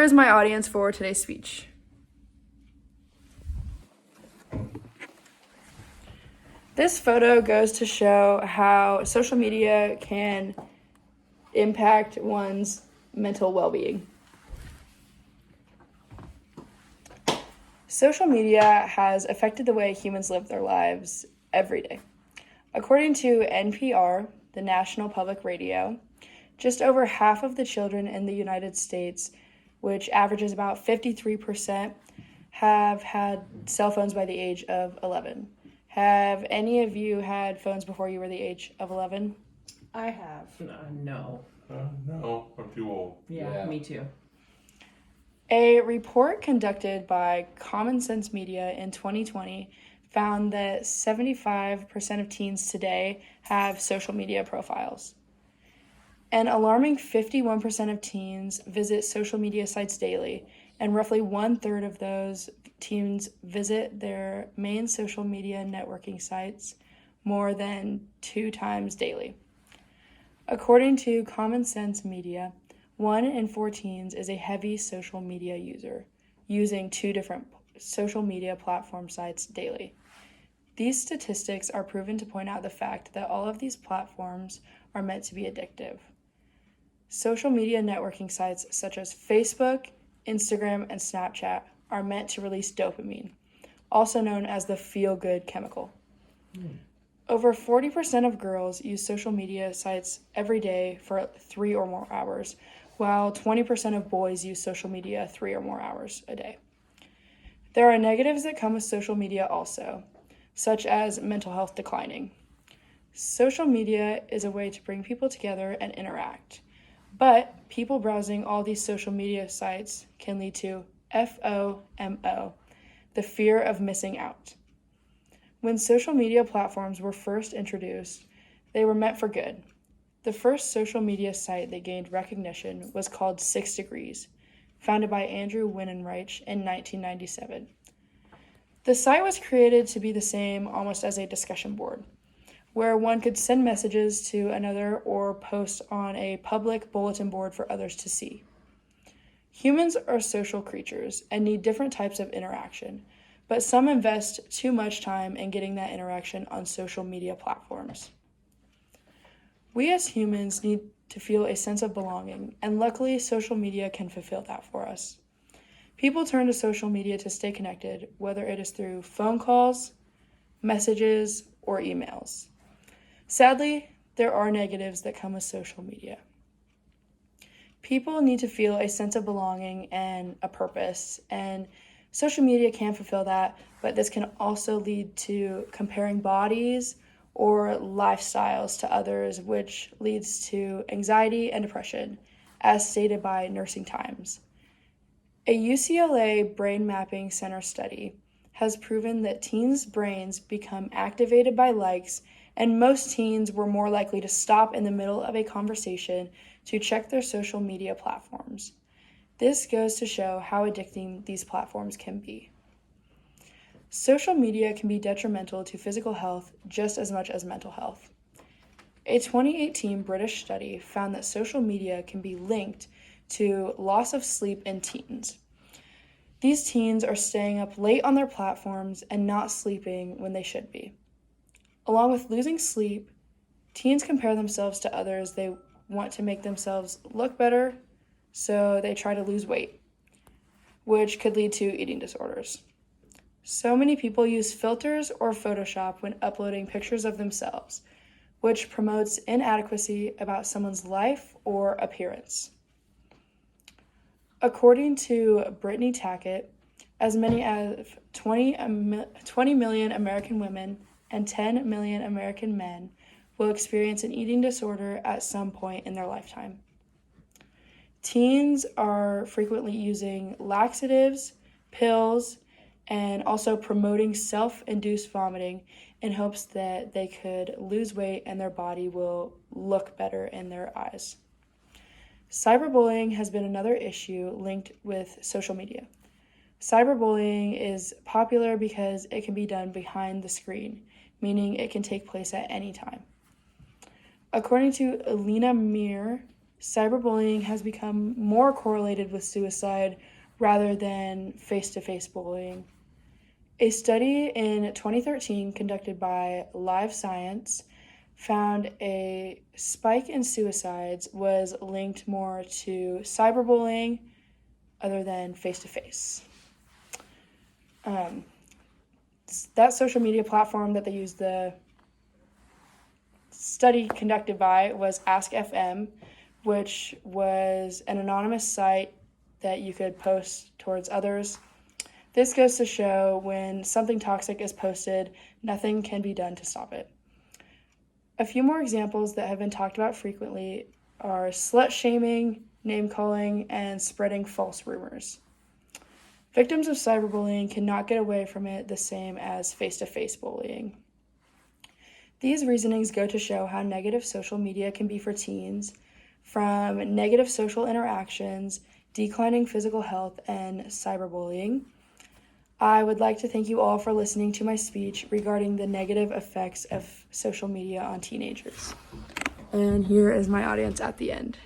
is my audience for today's speech. This photo goes to show how social media can impact one's mental well-being. Social media has affected the way humans live their lives every day. According to NPR, the National Public Radio, just over half of the children in the United States, which averages about 53%, have had cell phones by the age of 11. Have any of you had phones before you were the age of 11? I have. No. No, I'm too old. Yeah, me too. A report conducted by Common Sense Media in 2020 found that 75% of teens today have social media profiles. An alarming 51% of teens visit social media sites daily, and roughly 1/3 of those teens visit their main social media networking sites more than 2 times daily. According to Common Sense Media, 1 in 4 teens is a heavy social media user, using 2 different social media platform sites daily. These statistics are proven to point out the fact that all of these platforms are meant to be addictive. Social media networking sites such as Facebook, Instagram, and Snapchat are meant to release dopamine, also known as the feel-good chemical. Over 40% of girls use social media sites every day for 3 or more hours, while 20% of boys use social media 3 or more hours a day. There are negatives that come with social media also, such as mental health declining. Social media is a way to bring people together and interact, but people browsing all these social media sites can lead to FOMO, the fear of missing out. When social media platforms were first introduced, they were meant for good. The first social media site that gained recognition was called 6 Degrees, founded by Andrew Winenreich in 1997. The site was created to be the same almost as a discussion board, where one could send messages to another or post on a public bulletin board for others to see. Humans are social creatures and need different types of interaction, but some invest too much time in getting that interaction on social media platforms. We as humans need to feel a sense of belonging, and luckily social media can fulfill that for us. People turn to social media to stay connected, whether it is through phone calls, messages, or emails. Sadly, there are negatives that come with social media. People need to feel a sense of belonging and a purpose, and social media can fulfill that, but this can also lead to comparing bodies or lifestyles to others, which leads to anxiety and depression, as stated by Nursing Times. A UCLA Brain Mapping Center study has proven that teens' brains become activated by likes, and most teens were more likely to stop in the middle of a conversation to check their social media platforms. This goes to show how addicting these platforms can be. Social media can be detrimental to physical health just as much as mental health. A 2018 British study found that social media can be linked to loss of sleep in teens. These teens are staying up late on their platforms and not sleeping when they should be. Along with losing sleep, teens compare themselves to others. They want to make themselves look better, so they try to lose weight, which could lead to eating disorders. So many people use filters or Photoshop when uploading pictures of themselves, which promotes inadequacy about someone's life or appearance. According to Brittany Tackett, as many as 20 million American women and 10 million American men will experience an eating disorder at some point in their lifetime. Teens are frequently using laxatives, pills, and also promoting self-induced vomiting in hopes that they could lose weight and their body will look better in their eyes. Cyberbullying has been another issue linked with social media. Cyberbullying is popular because it can be done behind the screen, meaning it can take place at any time. According to Elena Meir, cyberbullying has become more correlated with suicide rather than face-to-face bullying. A study in 2013 conducted by Live Science found a spike in suicides was linked more to cyberbullying other than face-to-face. That social media platform that they used the study conducted by was Ask.fm, which was an anonymous site that you could post towards others. This goes to show when something toxic is posted, nothing can be done to stop it. A few more examples that have been talked about frequently are slut-shaming, name-calling, and spreading false rumors. Victims of cyberbullying cannot get away from it the same as face-to-face bullying. These reasonings go to show how negative social media can be for teens, from negative social interactions, declining physical health, and cyberbullying. I would like to thank you all for listening to my speech regarding the negative effects of social media on teenagers. And here is my audience at the end.